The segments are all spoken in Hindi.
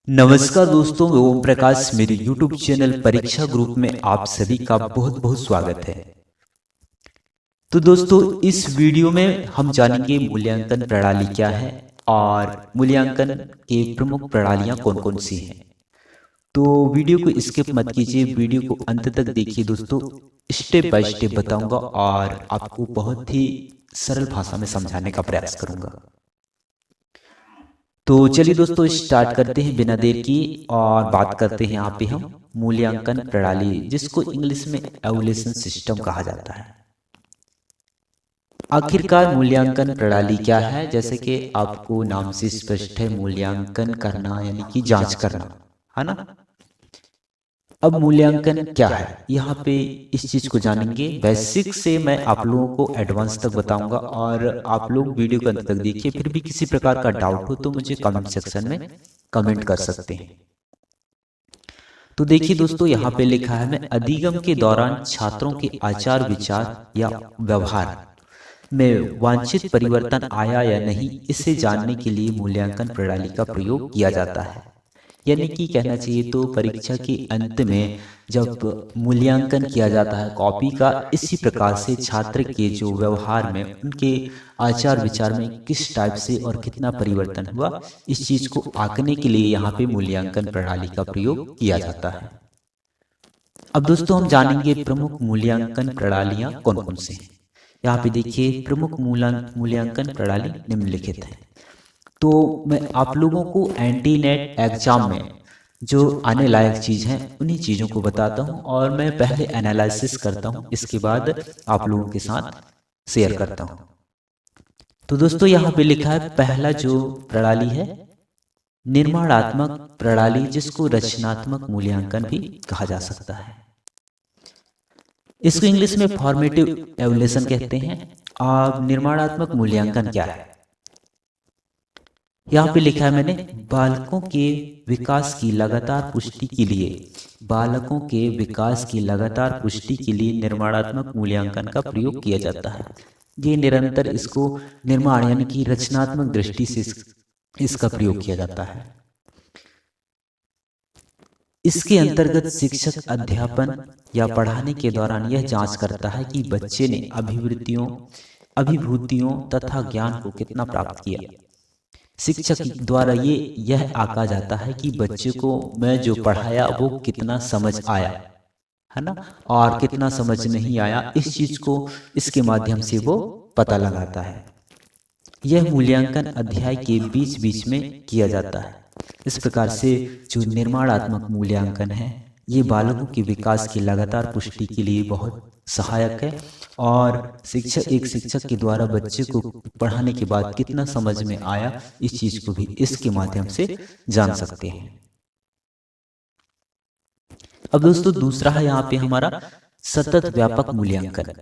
नमस्कार दोस्तों, मैं ओम प्रकाश। मेरे YouTube चैनल परीक्षा ग्रुप में आप सभी का बहुत बहुत स्वागत है। तो दोस्तों, इस वीडियो में हम जानेंगे मूल्यांकन प्रणाली क्या है और मूल्यांकन के प्रमुख प्रणालियां कौन कौन सी हैं। तो वीडियो को स्किप मत कीजिए, वीडियो को अंत तक देखिए दोस्तों। स्टेप बाय स्टेप बताऊंगा और आपको बहुत ही सरल भाषा में समझाने का प्रयास करूंगा। तो चलिए दोस्तों, स्टार्ट करते हैं बिना देर की और बात करते हैं यहाँ पे हम मूल्यांकन प्रणाली, जिसको इंग्लिश में एवल्यूएशन सिस्टम कहा जाता है। आखिरकार मूल्यांकन प्रणाली क्या है? जैसे कि आपको नाम से स्पष्ट है, मूल्यांकन करना यानी कि जांच करना, है ना। अब मूल्यांकन क्या है, यहाँ पे इस चीज को जानेंगे। बेसिक से मैं आप लोगों को एडवांस तक बताऊंगा और आप लोग वीडियो के अंत तक देखिए। फिर भी किसी प्रकार का डाउट हो तो मुझे कमेंट सेक्शन में कमेंट कर सकते हैं। तो देखिए दोस्तों, यहाँ पे लिखा है, मैं अधिगम के दौरान छात्रों के आचार विचार या व्यवहार में वांछित परिवर्तन आया या नहीं, इसे जानने के लिए मूल्यांकन प्रणाली का प्रयोग किया जाता है। यानी कि कहना चाहिए तो परीक्षा के अंत में जब मूल्यांकन किया जाता है कॉपी का, इसी प्रकार से छात्र के जो व्यवहार में, उनके आचार विचार में किस टाइप से और कितना परिवर्तन हुआ, इस चीज को आंकने के लिए यहाँ पे मूल्यांकन प्रणाली का प्रयोग किया जाता है। अब दोस्तों, हम जानेंगे प्रमुख मूल्यांकन प्रणालियां कौन कौन सी हैं। यहाँ पे देखिए, प्रमुख मूल्यांकन प्रणाली निम्नलिखित है। तो मैं आप लोगों को एंटी नेट एग्जाम में जो आने लायक चीज़ हैं उन्हीं चीज़ों को बताता हूं और मैं पहले एनालिसिस करता हूं, इसके बाद आप लोगों के साथ शेयर करता हूं। तो दोस्तों, यहाँ पे लिखा है, पहला जो प्रणाली है निर्माणात्मक प्रणाली, जिसको रचनात्मक मूल्यांकन भी कहा जा सकता है। इसको इंग्लिश में फॉर्मेटिव एवल्यूएशन कहते हैं। अब निर्माणात्मक मूल्यांकन क्या है, यहाँ पे लिखा है मैंने, बालकों के विकास की लगातार पुष्टि के लिए, बालकों के विकास की लगातार पुष्टि के लिए निर्माणात्मक मूल्यांकन का प्रयोग किया जाता है। ये निरंतर इसको निर्माण यानी कि रचनात्मक दृष्टि से इसका प्रयोग किया जाता है। इसके अंतर्गत शिक्षक अध्यापन या पढ़ाने के दौरान यह जांच करता है कि बच्चे ने अभिभूतियों तथा ज्ञान को कितना प्राप्त किया। शिक्षक द्वारा यह आंका जाता है कि बच्चे को मैं जो पढ़ाया वो कितना समझ आया, है ना, और कितना समझ नहीं आया, इस चीज को इसके माध्यम से वो पता लगाता है। यह मूल्यांकन अध्याय के बीच बीच में किया जाता है। इस प्रकार से जो निर्माणात्मक मूल्यांकन है, ये बालकों के विकास की लगातार पुष्टि के लिए बहुत सहायक है और एक शिक्षक के द्वारा बच्चे को पढ़ाने के बाद कितना समझ में आया, इस चीज को भी इसके माध्यम से जान सकते हैं। अब दोस्तों, दूसरा है यहाँ पे हमारा सतत व्यापक मूल्यांकन,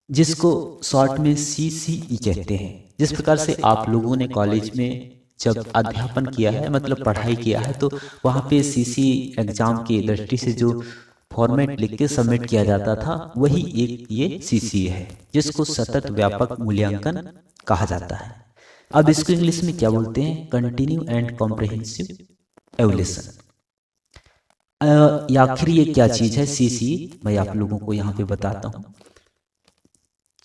जिसको शॉर्ट में CCE कहते हैं। जिस प्रकार से आप लोगों ने कॉलेज में जब अध्यापन किया है, मतलब पढ़ाई किया है, तो वहाँ पे CCE एग्जाम की दृष्टि से जो फॉर्मेट लिख के सबमिट किया जाता था, वही एक ये CCE है, जिसको सतत व्यापक मूल्यांकन कहा जाता है। अब इसको इंग्लिश में क्या बोलते हैं? Continue and comprehensive evaluation. आखिर ये क्या चीज है CCE, मैं आप लोगों को यहाँ पे बताता हूँ।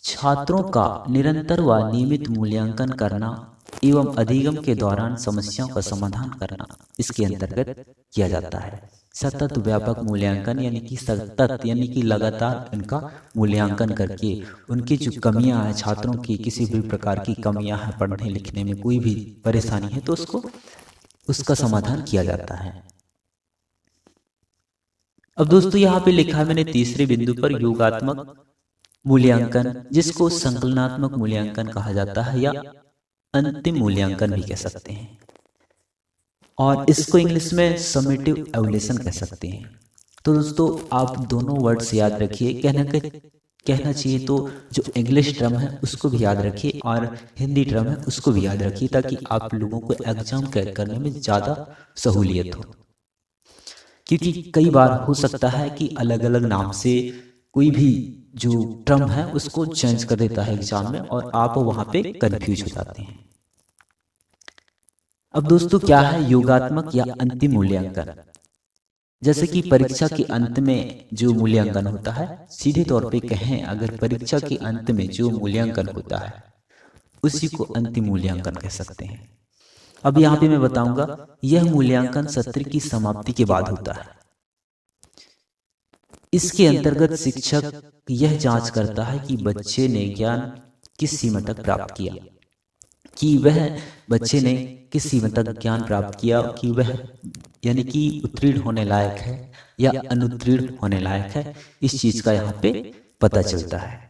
छात्रों का निरंतर व नियमित मूल्यांकन करना एवं अधिगम के दौरान समस्याओं का समाधान करना इसके अंतर्गत किया जाता है। सतत व्यापक मूल्यांकन यानी कि सतत यानी कि लगातार इनका मूल्यांकन करके उनकी जो कमियां हैं, छात्रों की किसी भी प्रकार की कमियां हैं, पढ़ने लिखने में कोई भी परेशानी है, तो उसका समाधान किया जाता है। अब दोस्तों, यहाँ पे लिखा है मैंने तीसरे बिंदु पर योगात्मक मूल्यांकन, जिसको संकलनात्मक मूल्यांकन कहा जाता है या अंतिम मूल्यांकन भी कह सकते हैं, और इसको इंग्लिश में समेटिव एवल्यूएशन कह सकते हैं। तो दोस्तों, आप दोनों वर्ड्स याद रखिए। कहना चाहिए तो जो इंग्लिश टर्म है उसको भी याद रखिए और हिंदी टर्म है उसको भी याद रखिए, ताकि आप लोगों को एग्जाम क्रैक करने में ज़्यादा सहूलियत हो। क्योंकि कई बार हो सकता है कि अलग अलग नाम से कोई भी जो टर्म है उसको चेंज कर देता है एग्जाम में और आप वहां पे कंफ्यूज हो जाते हैं। अब दोस्तों क्या है योगात्मक या अंतिम मूल्यांकन? जैसे कि परीक्षा के अंत में जो मूल्यांकन होता है, सीधे तौर पे कहें अगर परीक्षा के अंत में जो मूल्यांकन होता है उसी को अंतिम मूल्यांकन कह सकते हैं। अब यहाँ पे मैं बताऊंगा यह मूल्यांकन सत्र की समाप्ति के बाद होता है। इसके अंतर्गत शिक्षक यह जांच करता है कि बच्चे ने ज्ञान किस सीमा तक प्राप्त किया, कि वह बच्चे ने किस सीमा तक ज्ञान प्राप्त किया, कि वह यानी कि उत्तीर्ण होने लायक है या अनुत्तीर्ण होने लायक है। इस चीज का यहाँ पे पता चलता है।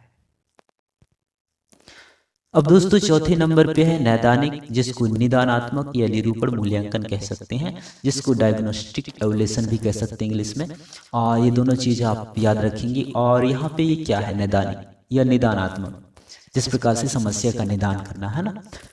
अब दोस्तों चौथे नंबर पे है नैदानिक, जिसको निदानात्मक या निरूपण मूल्यांकन कह सकते हैं, जिसको डायग्नोस्टिक एवल्यूशन भी कह सकते हैं इंग्लिश में। और ये दोनों चीजें आप याद रखेंगी। और यहाँ पे ये क्या है नैदानिक या निदानात्मक, जिस प्रकार से समस्या का निदान करना है ना,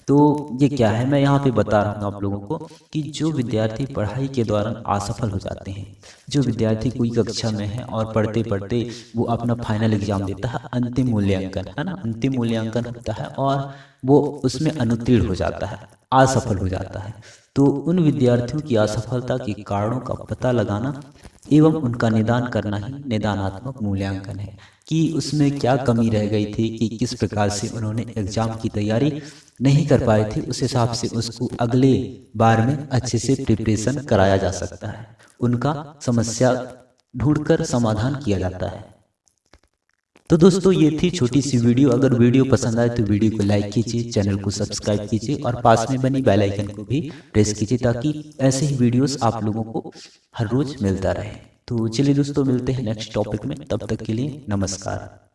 तो ये क्या है मैं यहाँ पे बता रहा हूँ आप लोगों को कि जो विद्यार्थी पढ़ाई के दौरान असफल हो जाते हैं, जो विद्यार्थी कोई कक्षा में है और पढ़ते पढ़ते वो अपना फाइनल एग्जाम देता है, अंतिम मूल्यांकन है ना, अंतिम मूल्यांकन होता है और वो उसमें अनुत्तीर्ण हो जाता है, असफल हो जाता है, तो उन विद्यार्थियों की असफलता के कारणों का पता लगाना एवं उनका निदान करना ही निदानात्मक मूल्यांकन है, कि उसमें क्या कमी रह गई थी, कि किस प्रकार से उन्होंने एग्जाम की तैयारी नहीं कर पाए थे, उस हिसाब से उसको अगले बार में अच्छे से प्रिपरेशन कराया जा सकता है, उनका समस्या ढूंढकर समाधान किया जाता है। तो दोस्तों ये थी छोटी सी वीडियो। अगर वीडियो पसंद आए तो वीडियो को लाइक कीजिए, चैनल को सब्सक्राइब कीजिए और पास में बनी बेल आइकन को भी प्रेस कीजिए, ताकि ऐसे ही वीडियोस आप लोगों को हर रोज मिलता रहे। तो चलिए दोस्तों मिलते हैं नेक्स्ट टॉपिक में, तब तक के लिए नमस्कार।